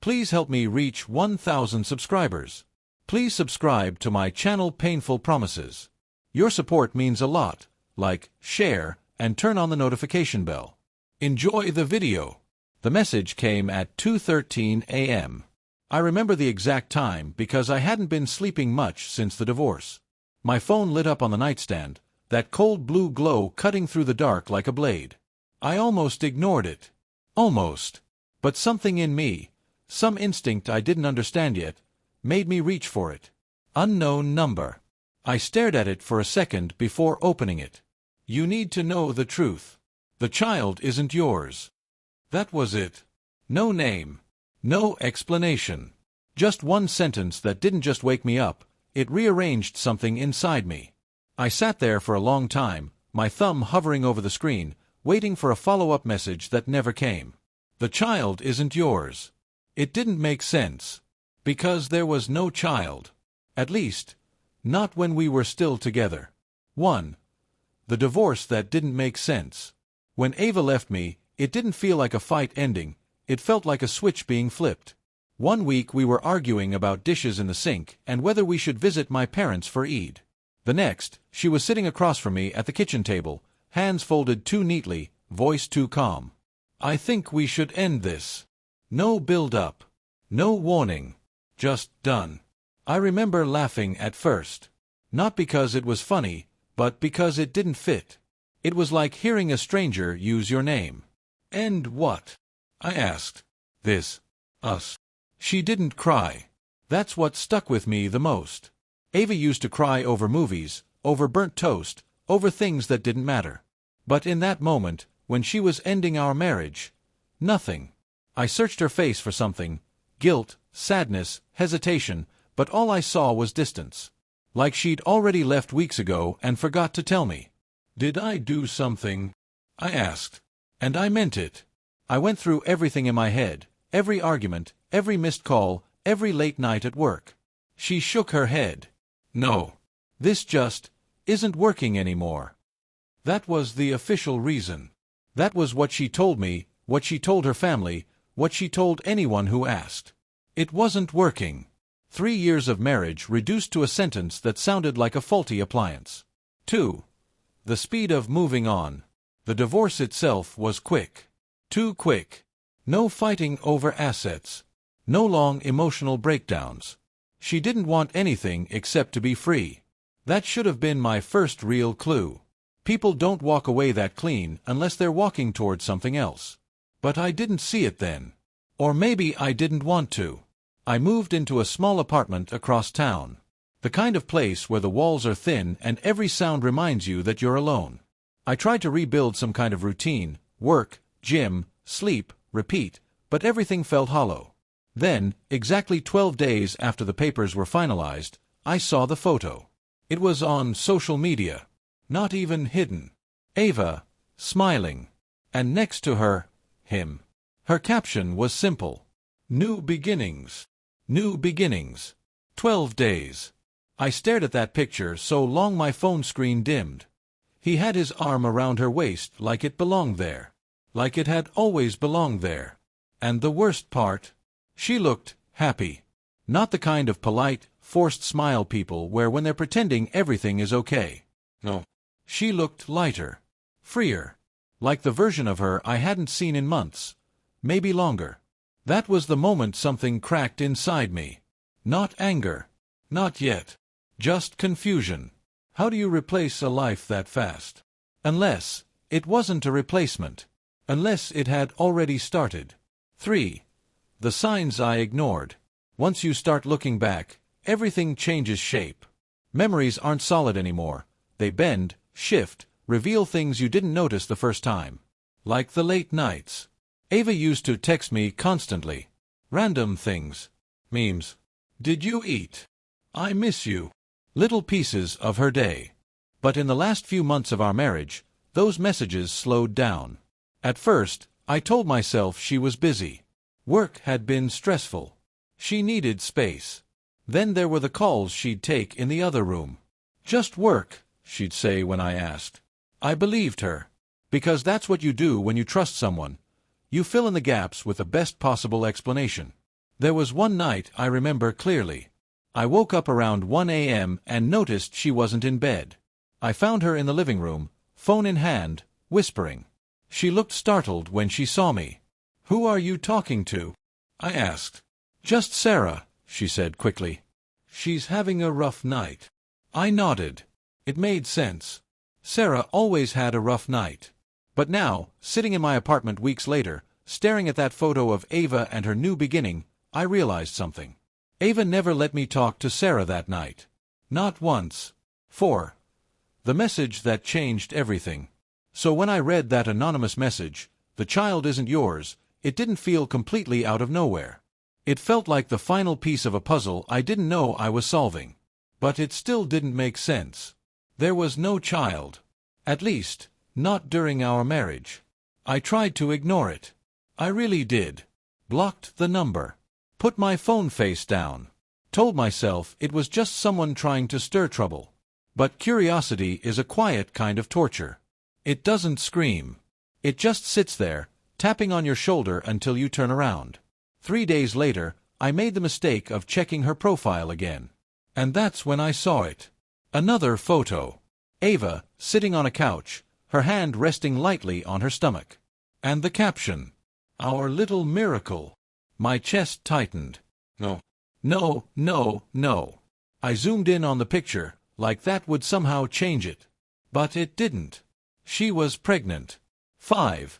Please help me reach 1,000 subscribers. Please subscribe to my channel Painful Promises. Your support means a lot. Like, share, and turn on the notification bell. Enjoy the video. The message came at 2:13 a.m. I remember the exact time because I hadn't been sleeping much since the divorce. My phone lit up on the nightstand, that cold blue glow cutting through the dark like a blade. I almost ignored it. Almost. But something in me, some instinct I didn't understand yet, made me reach for it. Unknown number. I stared at it for a second before opening it. You need to know the truth. The child isn't yours. That was it. No name. No explanation. Just one sentence that didn't just wake me up, it rearranged something inside me. I sat there for a long time, my thumb hovering over the screen, waiting for a follow-up message that never came. The child isn't yours. It didn't make sense. Because there was no child. At least, not when we were still together. 1. The divorce that didn't make sense. When Ava left me, it didn't feel like a fight ending, it felt like a switch being flipped. 1 week we were arguing about dishes in the sink and whether we should visit my parents for Eid. The next, she was sitting across from me at the kitchen table, hands folded too neatly, voice too calm. I think we should end this. No build-up. No warning. Just done. I remember laughing at first. Not because it was funny, but because it didn't fit. It was like hearing a stranger use your name. And what? I asked. This. Us. She didn't cry. That's what stuck with me the most. Ava used to cry over movies, over burnt toast, over things that didn't matter. But in that moment, when she was ending our marriage, nothing. I searched her face for something. Guilt, sadness, hesitation, but all I saw was distance. Like she'd already left weeks ago and forgot to tell me. Did I do something? I asked. And I meant it. I went through everything in my head, every argument, every missed call, every late night at work. She shook her head. No. This just isn't working anymore. That was the official reason. That was what she told me, what she told her family, what she told anyone who asked. It wasn't working. 3 years of marriage reduced to a sentence that sounded like a faulty appliance. 2. The speed of moving on. The divorce itself was quick. Too quick. No fighting over assets. No long emotional breakdowns. She didn't want anything except to be free. That should have been my first real clue. People don't walk away that clean unless they're walking towards something else. But I didn't see it then. Or maybe I didn't want to. I moved into a small apartment across town. The kind of place where the walls are thin and every sound reminds you that you're alone. I tried to rebuild some kind of routine, work, gym, sleep, repeat, but everything felt hollow. Then, exactly 12 days after the papers were finalized, I saw the photo. It was on social media. Not even hidden. Ava, smiling. And next to her, him. Her caption was simple. New beginnings. New beginnings. 12 days. I stared at that picture so long my phone screen dimmed. He had his arm around her waist like it belonged there. Like it had always belonged there. And the worst part? She looked happy. Not the kind of polite, forced smile people where when they're pretending everything is okay. No. She looked lighter. Freer. Like the version of her I hadn't seen in months. Maybe longer. That was the moment something cracked inside me. Not anger. Not yet. Just confusion. How do you replace a life that fast? Unless it wasn't a replacement. Unless it had already started. 3. The signs I ignored. Once you start looking back, everything changes shape. Memories aren't solid anymore. They bend, shift, reveal things you didn't notice the first time. Like the late nights. Ava used to text me constantly. Random things. Memes. Did you eat? I miss you. Little pieces of her day. But in the last few months of our marriage, those messages slowed down. At first, I told myself she was busy. Work had been stressful. She needed space. Then there were the calls she'd take in the other room. Just work, she'd say when I asked. I believed her. Because that's what you do when you trust someone. You fill in the gaps with the best possible explanation. There was one night I remember clearly. I woke up around 1 a.m. and noticed she wasn't in bed. I found her in the living room, phone in hand, whispering. She looked startled when she saw me. "Who are you talking to?" I asked. "Just Sarah," she said quickly. "She's having a rough night." I nodded. It made sense. Sarah always had a rough night. But now, sitting in my apartment weeks later, staring at that photo of Ava and her new beginning, I realized something. Ava never let me talk to Sarah that night. Not once. 4. The message that changed everything. So when I read that anonymous message, "The child isn't yours," it didn't feel completely out of nowhere. It felt like the final piece of a puzzle I didn't know I was solving. But it still didn't make sense. There was no child. At least, not during our marriage. I tried to ignore it. I really did. Blocked the number. Put my phone face down. Told myself it was just someone trying to stir trouble. But curiosity is a quiet kind of torture. It doesn't scream. It just sits there, tapping on your shoulder until you turn around. 3 days later, I made the mistake of checking her profile again. And that's when I saw it. Another photo. Ava, sitting on a couch, her hand resting lightly on her stomach. And the caption, "Our little miracle." My chest tightened. No. No, no, no. I zoomed in on the picture, like that would somehow change it. But it didn't. She was pregnant. 5.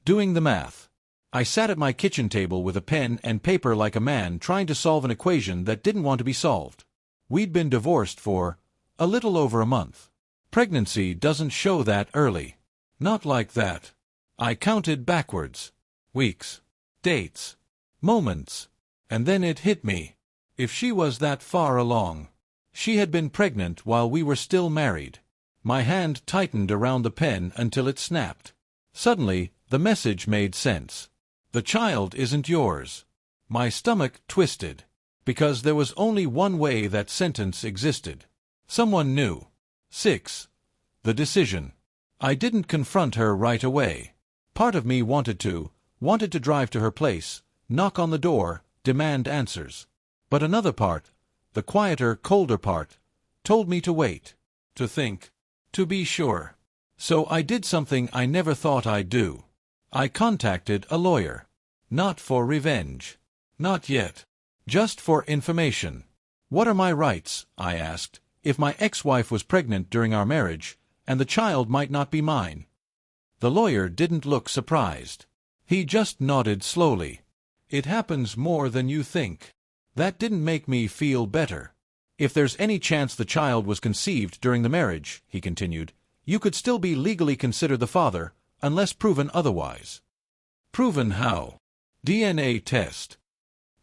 Doing the math. I sat at my kitchen table with a pen and paper like a man trying to solve an equation that didn't want to be solved. We'd been divorced for a little over a month. Pregnancy doesn't show that early. Not like that. I counted backwards. Weeks. Dates. Moments. And then it hit me. If she was that far along. She had been pregnant while we were still married. My hand tightened around the pen until it snapped. Suddenly, the message made sense. "The child isn't yours." My stomach twisted. Because there was only one way that sentence existed. Someone knew. 6. The decision. I didn't confront her right away. Part of me wanted to drive to her place, knock on the door, demand answers. But another part, the quieter, colder part, told me to wait, to think, to be sure. So I did something I never thought I'd do. I contacted a lawyer. Not for revenge. Not yet. Just for information. "What are my rights," I asked, "if my ex-wife was pregnant during our marriage, and the child might not be mine?" The lawyer didn't look surprised. He just nodded slowly. "It happens more than you think." That didn't make me feel better. "If there's any chance the child was conceived during the marriage," he continued, "you could still be legally considered the father, unless proven otherwise." Proven how? DNA test.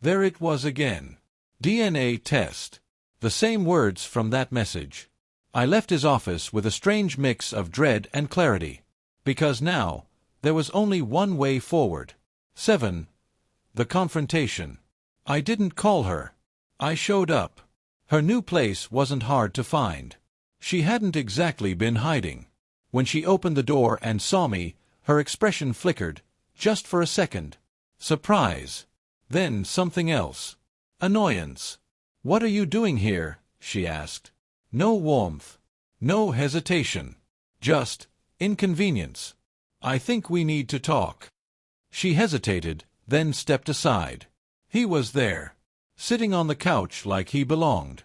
There it was again. DNA test. The same words from that message. I left his office with a strange mix of dread and clarity. Because now, there was only one way forward. 7. The confrontation. I didn't call her. I showed up. Her new place wasn't hard to find. She hadn't exactly been hiding. When she opened the door and saw me, her expression flickered, just for a second. Surprise. Then something else. Annoyance. "What are you doing here?" she asked. No warmth. No hesitation. Just inconvenience. "I think we need to talk." She hesitated, then stepped aside. He was there, sitting on the couch like he belonged.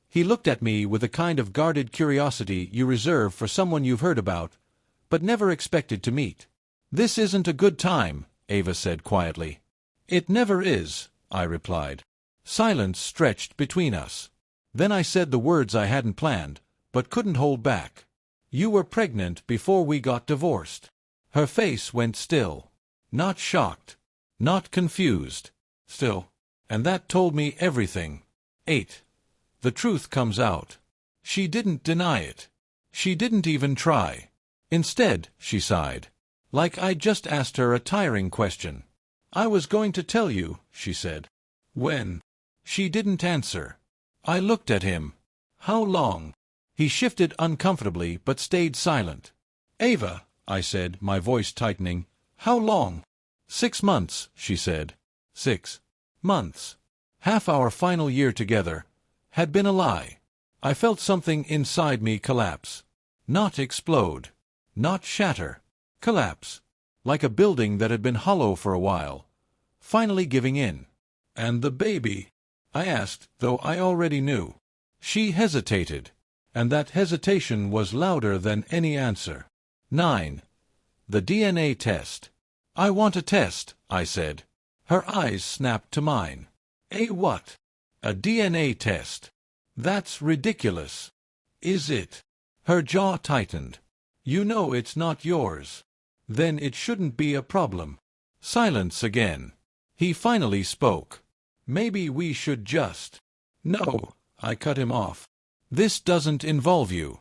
He looked at me with a kind of guarded curiosity you reserve for someone you've heard about, but never expected to meet. "This isn't a good time," Ava said quietly. "It never is," I replied. Silence stretched between us. Then I said the words I hadn't planned, but couldn't hold back. "You were pregnant before we got divorced." Her face went still. Not shocked. Not confused. Still. And that told me everything. 8. The truth comes out. She didn't deny it. She didn't even try. Instead, she sighed. Like I'd just asked her a tiring question. "I was going to tell you," she said. "When?" She didn't answer. I looked at him. "How long?" He shifted uncomfortably but stayed silent. "Ava," I said, my voice tightening, "how long?" 6 months, she said. 6 months, half our final year together, had been a lie. I felt something inside me collapse. Not explode. Not shatter. Collapse. Like a building that had been hollow for a while, finally giving in. "And the baby?" I asked, though I already knew. She hesitated, and that hesitation was louder than any answer. 9. The DNA test. "I want a test," I said. Her eyes snapped to mine. "A what?" "A DNA test." "That's ridiculous." "Is it?" Her jaw tightened. "You know it's not yours." "Then it shouldn't be a problem." Silence again. He finally spoke. "Maybe we should just—" "No," I cut him off. "This doesn't involve you."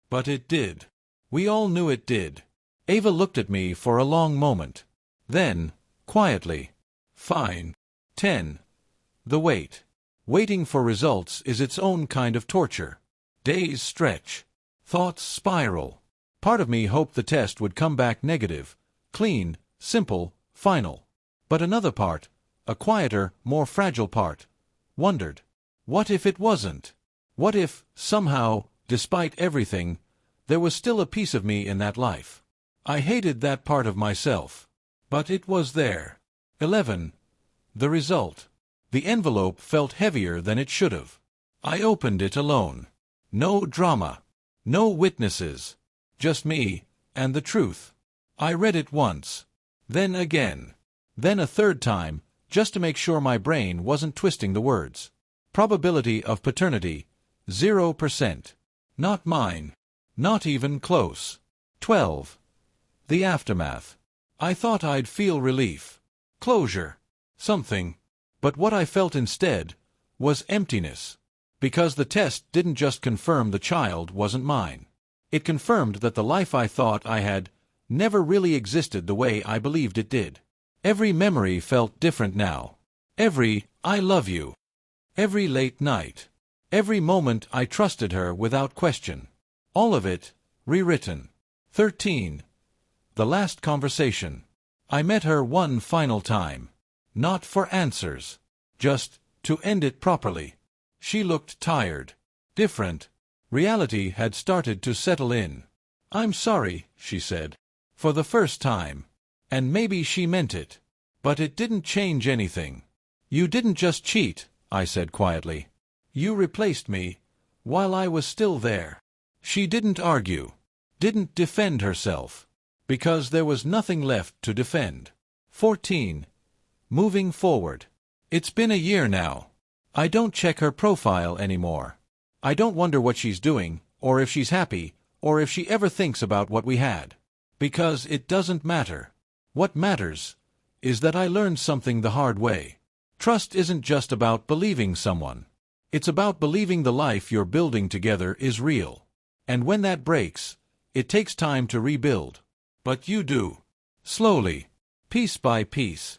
But it did. We all knew it did. Ava looked at me for a long moment. Then, quietly, "Fine." 10. The wait. Waiting for results is its own kind of torture. Days stretch. Thoughts spiral. Part of me hoped the test would come back negative, clean, simple, final. But another part, a quieter, more fragile part, wondered, what if it wasn't? What if, somehow, despite everything, there was still a piece of me in that life? I hated that part of myself. But it was there. 11. The result. The envelope felt heavier than it should have. I opened it alone. No drama. No witnesses. Just me, and the truth. I read it once. Then again. Then a third time, just to make sure my brain wasn't twisting the words. Probability of paternity, 0%. Not mine. Not even close. 12. The aftermath. I thought I'd feel relief. Closure. Something. But what I felt instead was emptiness. Because the test didn't just confirm the child wasn't mine. It confirmed that the life I thought I had never really existed the way I believed it did. Every memory felt different now. Every "I love you." Every late night. Every moment I trusted her without question. All of it rewritten. 13. The last conversation. I met her one final time. Not for answers. Just to end it properly. She looked tired. Different. Reality had started to settle in. "I'm sorry," she said. For the first time. And maybe she meant it. But it didn't change anything. "You didn't just cheat," I said quietly. "You replaced me while I was still there." She didn't argue. Didn't defend herself. Because there was nothing left to defend. 14. Moving forward. It's been a year now. I don't check her profile anymore. I don't wonder what she's doing, or if she's happy, or if she ever thinks about what we had. Because it doesn't matter. What matters is that I learned something the hard way. Trust isn't just about believing someone. It's about believing the life you're building together is real. And when that breaks, it takes time to rebuild. But you do. Slowly. Piece by piece.